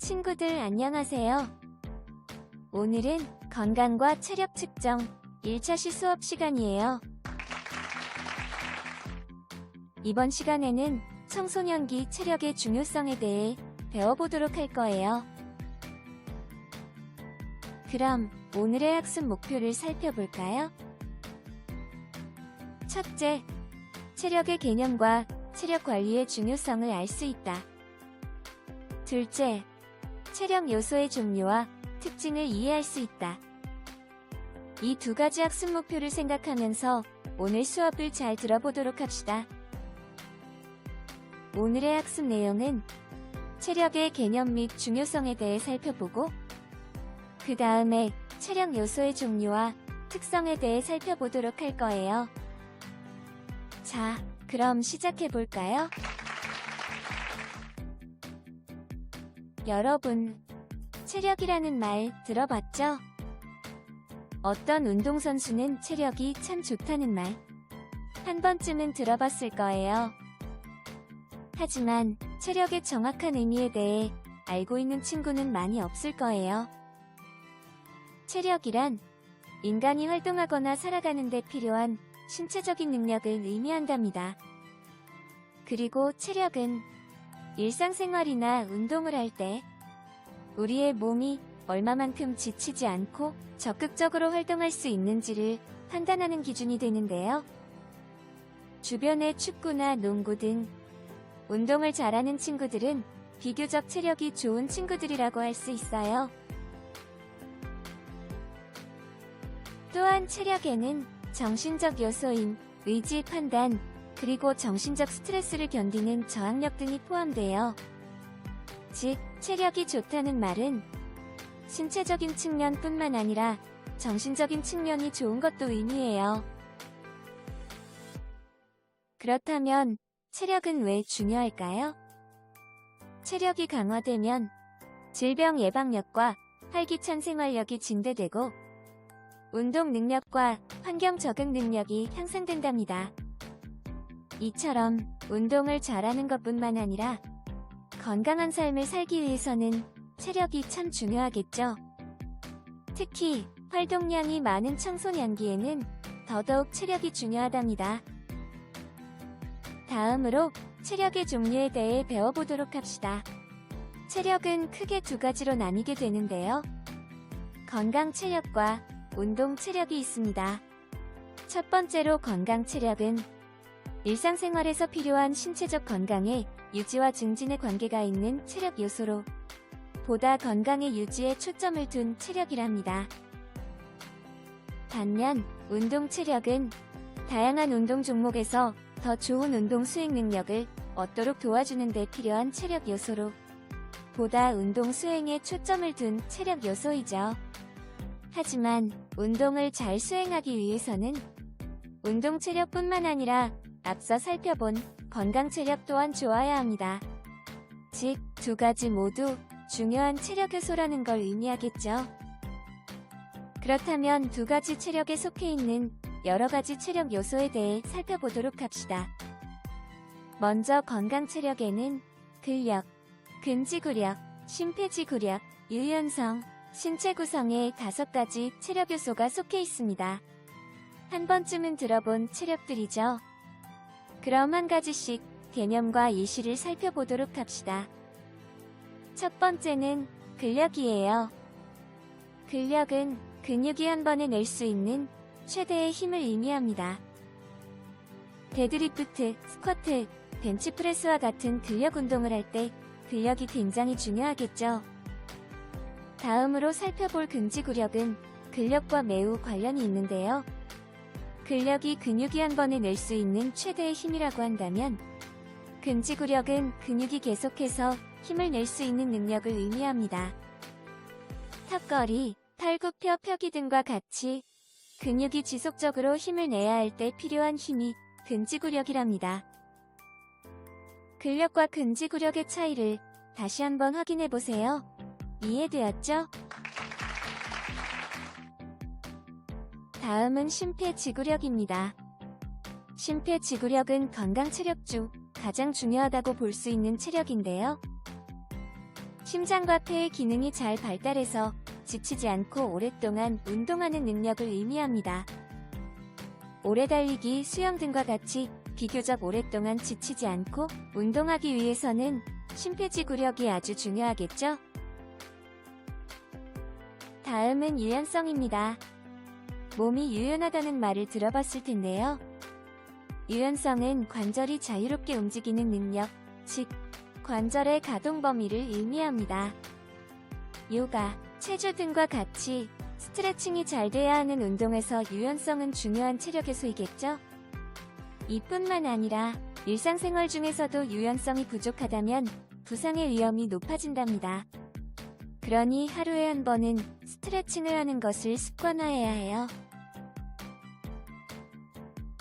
친구들 안녕하세요. 오늘은 건강과 체력 측정 1차시 수업 시간이에요. 이번 시간에는 청소년기 체력의 중요성에 대해 배워보도록 할 거예요. 그럼 오늘의 학습 목표를 살펴볼까요? 첫째, 체력의 개념과 체력 관리의 중요성을 알 수 있다. 둘째, 체력 요소의 종류와 특징을 이해할 수 있다. 이 두 가지 학습 목표를 생각하면서 오늘 수업을 잘 들어보도록 합시다. 오늘의 학습 내용은 체력의 개념 및 중요성에 대해 살펴보고, 그 다음에 체력 요소의 종류와 특성에 대해 살펴보도록 할 거예요. 자, 그럼 시작해볼까요? 여러분, 체력이라는 말 들어봤죠? 어떤 운동선수는 체력이 참 좋다는 말 한 번쯤은 들어봤을 거예요. 하지만 체력의 정확한 의미에 대해 알고 있는 친구는 많이 없을 거예요. 체력이란 인간이 활동하거나 살아가는 데 필요한 신체적인 능력을 의미한답니다. 그리고 체력은 일상생활이나 운동을 할 때 우리의 몸이 얼마만큼 지치지 않고 적극적으로 활동할 수 있는지를 판단하는 기준이 되는데요. 주변의 축구나 농구 등 운동을 잘하는 친구들은 비교적 체력이 좋은 친구들이라고 할 수 있어요. 또한 체력에는 정신적 요소인 의지, 판단, 그리고 정신적 스트레스를 견디는 저항력 등이 포함돼요. 즉, 체력이 좋다는 말은 신체적인 측면뿐만 아니라 정신적인 측면이 좋은 것도 의미해요. 그렇다면 체력은 왜 중요할까요? 체력이 강화되면 질병 예방력과 활기찬 생활력이 증대되고 운동 능력과 환경 적응 능력이 향상된답니다. 이처럼 운동을 잘하는 것뿐만 아니라 건강한 삶을 살기 위해서는 체력이 참 중요하겠죠. 특히 활동량이 많은 청소년기에는 더더욱 체력이 중요하답니다. 다음으로 체력의 종류에 대해 배워보도록 합시다. 체력은 크게 두 가지로 나뉘게 되는데요. 건강 체력과 운동 체력이 있습니다. 첫 번째로 건강 체력은 일상생활에서 필요한 신체적 건강의 유지와 증진의 관계가 있는 체력 요소로 보다 건강의 유지에 초점을 둔 체력이랍니다. 반면 운동 체력은 다양한 운동 종목에서 더 좋은 운동 수행 능력을 얻도록 도와주는 데 필요한 체력 요소로 보다 운동 수행에 초점을 둔 체력 요소이죠. 하지만 운동을 잘 수행하기 위해서는 운동 체력뿐만 아니라 앞서 살펴본 건강 체력 또한 좋아야 합니다. 즉, 두 가지 모두 중요한 체력 요소라는 걸 의미하겠죠. 그렇다면 두 가지 체력에 속해 있는 여러 가지 체력 요소에 대해 살펴보도록 합시다. 먼저 건강 체력에는 근력, 근지구력, 심폐지구력, 유연성, 신체 구성의 5가지 체력 요소가 속해 있습니다. 한 번쯤은 들어본 체력들이죠. 그럼 한 가지씩 개념과 예시를 살펴보도록 합시다. 첫 번째는 근력이에요. 근력은 근육이 한 번에 낼 수 있는 최대의 힘을 의미합니다. 데드리프트, 스쿼트, 벤치프레스와 같은 근력 운동을 할 때 근력이 굉장히 중요하겠죠. 다음으로 살펴볼 근지구력은 근력과 매우 관련이 있는데요. 근력이 근육이 한 번에 낼 수 있는 최대의 힘이라고 한다면 근지구력은 근육이 계속해서 힘을 낼 수 있는 능력을 의미합니다. 턱걸이, 팔굽혀 펴기 등과 같이 근육이 지속적으로 힘을 내야 할 때 필요한 힘이 근지구력이랍니다. 근력과 근지구력의 차이를 다시 한번 확인해 보세요. 이해되었죠? 다음은 심폐지구력입니다. 심폐지구력은 건강 체력 중 가장 중요하다고 볼 수 있는 체력인데요. 심장과 폐의 기능이 잘 발달해서 지치지 않고 오랫동안 운동하는 능력을 의미합니다. 오래 달리기, 수영 등과 같이 비교적 오랫동안 지치지 않고 운동하기 위해서는 심폐지구력이 아주 중요하겠죠? 다음은 유연성입니다. 몸이 유연하다는 말을 들어봤을 텐데요. 유연성은 관절이 자유롭게 움직이는 능력, 즉 관절의 가동 범위를 의미합니다. 요가, 체조 등과 같이 스트레칭이 잘 돼야 하는 운동에서 유연성은 중요한 체력 요소이겠죠? 이뿐만 아니라 일상생활 중에서도 유연성이 부족하다면 부상의 위험이 높아진답니다. 그러니 하루에 한 번은 스트레칭을 하는 것을 습관화해야 해요.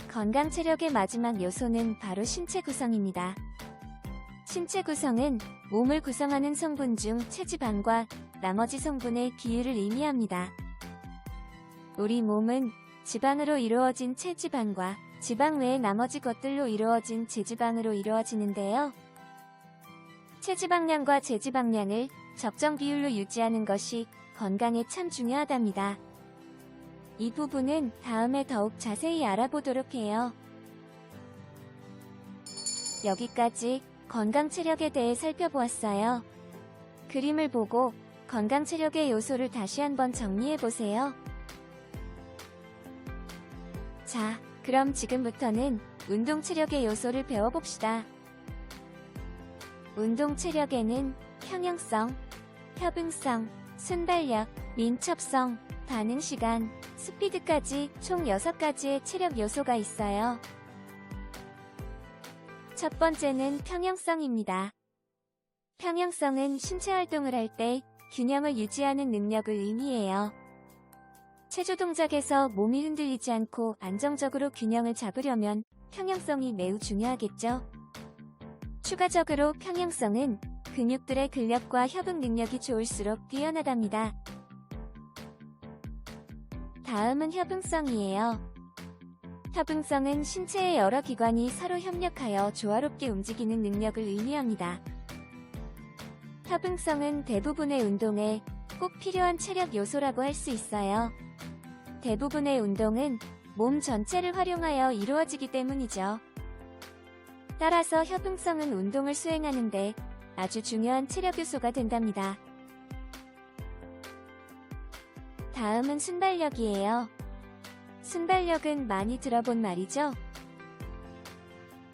건강 체력의 마지막 요소는 바로 신체 구성입니다. 신체 구성은 몸을 구성하는 성분 중 체지방과 나머지 성분의 비율을 의미합니다. 우리 몸은 지방으로 이루어진 체지방과 지방 외의 나머지 것들로 이루어진 제지방으로 이루어지는데요. 체지방량과 제지방량을 적정 비율로 유지하는 것이 건강에 참 중요하답니다. 이 부분은 다음에 더욱 자세히 알아보도록 해요. 여기까지 건강 체력에 대해 살펴보았어요. 그림을 보고 건강 체력의 요소를 다시 한번 정리해보세요. 자, 그럼 지금부터는 운동 체력의 요소를 배워봅시다. 운동 체력에는 평형성, 협응성, 순발력, 민첩성, 반응시간, 스피드까지 총 6가지의 체력 요소가 있어요. 첫 번째는 평형성입니다. 평형성은 신체 활동을 할 때 균형을 유지하는 능력을 의미해요. 체조 동작에서 몸이 흔들리지 않고 안정적으로 균형을 잡으려면 평형성이 매우 중요하겠죠. 추가적으로 평형성은 근육들의 근력과 협응 능력이 좋을수록 뛰어나답니다. 다음은 협응성이에요. 협응성은 신체의 여러 기관이 서로 협력하여 조화롭게 움직이는 능력을 의미합니다. 협응성은 대부분의 운동에 꼭 필요한 체력 요소라고 할 수 있어요. 대부분의 운동은 몸 전체를 활용하여 이루어지기 때문이죠. 따라서 협응성은 운동을 수행하는데 아주 중요한 체력 요소가 된답니다. 다음은 순발력이에요. 순발력은 많이 들어본 말이죠.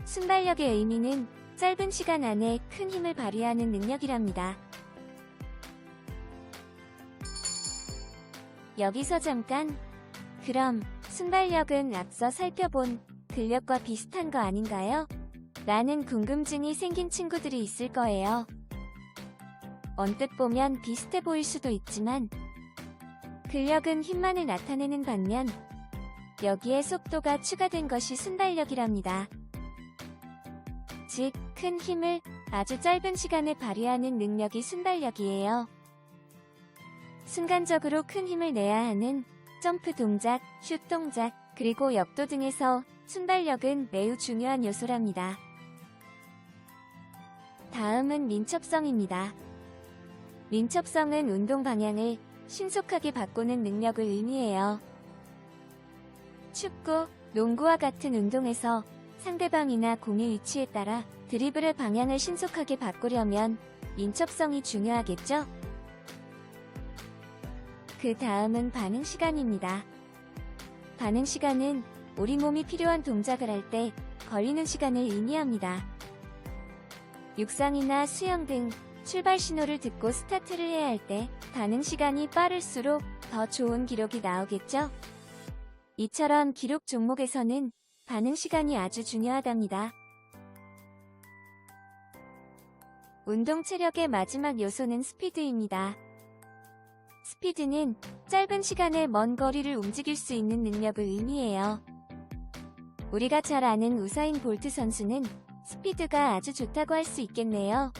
순발력의 의미는 짧은 시간 안에 큰 힘을 발휘하는 능력이랍니다. 여기서 잠깐, 그럼 순발력은 앞서 살펴본 근력과 비슷한 거 아닌가요? 라는 궁금증이 생긴 친구들이 있을 거예요. 언뜻 보면 비슷해 보일 수도 있지만 근력은 힘만을 나타내는 반면 여기에 속도가 추가된 것이 순발력이랍니다. 즉, 큰 힘을 아주 짧은 시간에 발휘하는 능력이 순발력이에요. 순간적으로 큰 힘을 내야 하는 점프 동작, 슛 동작, 그리고 역도 등에서 순발력은 매우 중요한 요소랍니다. 다음은 민첩성입니다. 민첩성은 운동 방향을 신속하게 바꾸는 능력을 의미해요. 축구, 농구와 같은 운동에서 상대방이나 공의 위치에 따라 드리블의 방향을 신속하게 바꾸려면 민첩성이 중요하겠죠? 그 다음은 반응 시간입니다. 반응 시간은 우리 몸이 필요한 동작을 할 때 걸리는 시간을 의미합니다. 육상이나 수영 등 출발 신호를 듣고 스타트를 해야 할 때 반응 시간이 빠를수록 더 좋은 기록이 나오겠죠? 이처럼 기록 종목에서는 반응 시간이 아주 중요하답니다. 운동 체력의 마지막 요소는 스피드입니다. 스피드는 짧은 시간에 먼 거리를 움직일 수 있는 능력을 의미해요. 우리가 잘 아는 우사인 볼트 선수는 스피드가 아주 좋다고 할 수 있겠네요.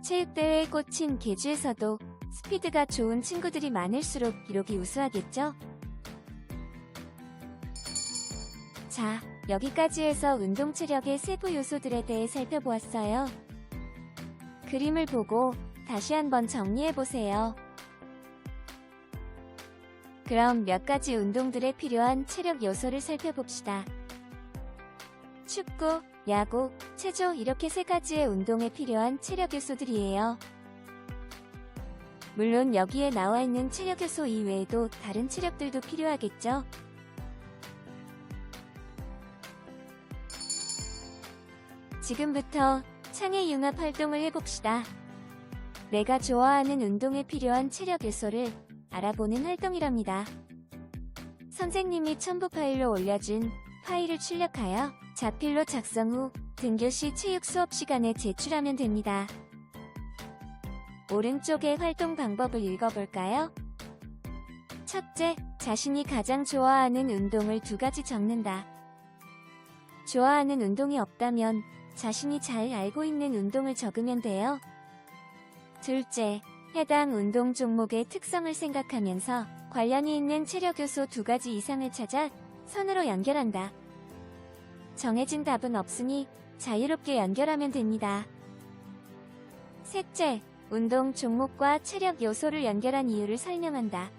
체육대회에 꽂힌 계주에서도 스피드가 좋은 친구들이 많을수록 기록이 우수하겠죠? 자, 여기까지 해서 운동 체력의 세부 요소들에 대해 살펴보았어요. 그림을 보고 다시 한번 정리해보세요. 그럼 몇 가지 운동들에 필요한 체력 요소를 살펴봅시다. 축구, 야구, 체조 이렇게 3가지의 운동에 필요한 체력 요소들이에요. 물론 여기에 나와 있는 체력 요소 이외에도 다른 체력들도 필요하겠죠. 지금부터 창의 융합 활동을 해봅시다. 내가 좋아하는 운동에 필요한 체력 요소를 알아보는 활동이랍니다. 선생님이 첨부 파일로 올려준 파일을 출력하여 자필로 작성 후 등교시 체육 수업 시간에 제출하면 됩니다. 오른쪽의 활동 방법을 읽어볼까요? 첫째, 자신이 가장 좋아하는 운동을 2가지 적는다. 좋아하는 운동이 없다면 자신이 잘 알고 있는 운동을 적으면 돼요. 둘째, 해당 운동 종목의 특성을 생각하면서 관련이 있는 체력 요소 2가지 이상을 찾아 선으로 연결한다. 정해진 답은 없으니 자유롭게 연결하면 됩니다. 셋째, 운동 종목과 체력 요소를 연결한 이유를 설명한다.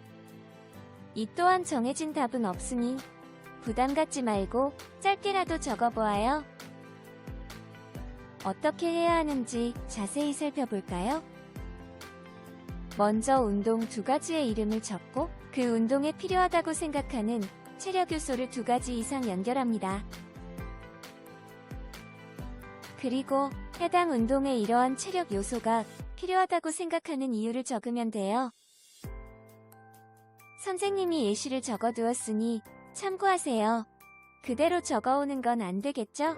이 또한 정해진 답은 없으니 부담 갖지 말고 짧게라도 적어보아요. 어떻게 해야 하는지 자세히 살펴볼까요? 먼저 운동 2가지의 이름을 적고 그 운동에 필요하다고 생각하는 체력 요소를 2가지 이상 연결합니다. 그리고 해당 운동에 이러한 체력 요소가 필요하다고 생각하는 이유를 적으면 돼요. 선생님이 예시를 적어두었으니 참고하세요. 그대로 적어오는 건 안 되겠죠?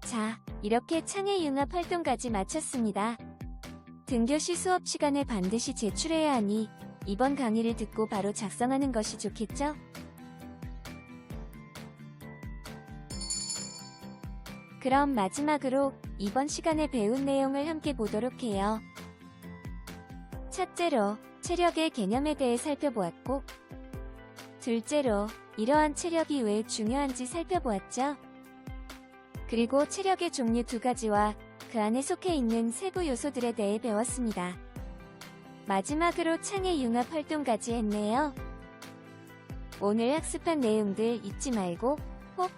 자, 이렇게 창의 융합 활동까지 마쳤습니다. 등교시 수업 시간에 반드시 제출해야 하니 이번 강의를 듣고 바로 작성하는 것이 좋겠죠? 그럼 마지막으로 이번 시간에 배운 내용을 함께 보도록 해요. 첫째로, 체력의 개념에 대해 살펴보았고, 둘째로, 이러한 체력이 왜 중요한지 살펴보았죠? 그리고 체력의 종류 2가지와 그 안에 속해 있는 세부 요소들에 대해 배웠습니다. 마지막으로 창의 융합 활동까지 했네요. 오늘 학습한 내용들 잊지 말고 꼭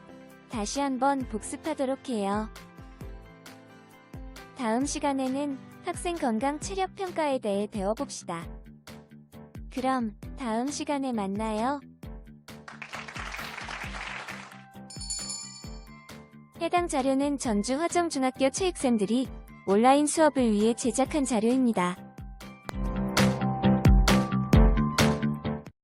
다시 한번 복습하도록 해요. 다음 시간에는 학생 건강 체력 평가에 대해 배워봅시다. 그럼 다음 시간에 만나요. 해당 자료는 전주 화정중학교 체육생들이 온라인 수업을 위해 제작한 자료입니다.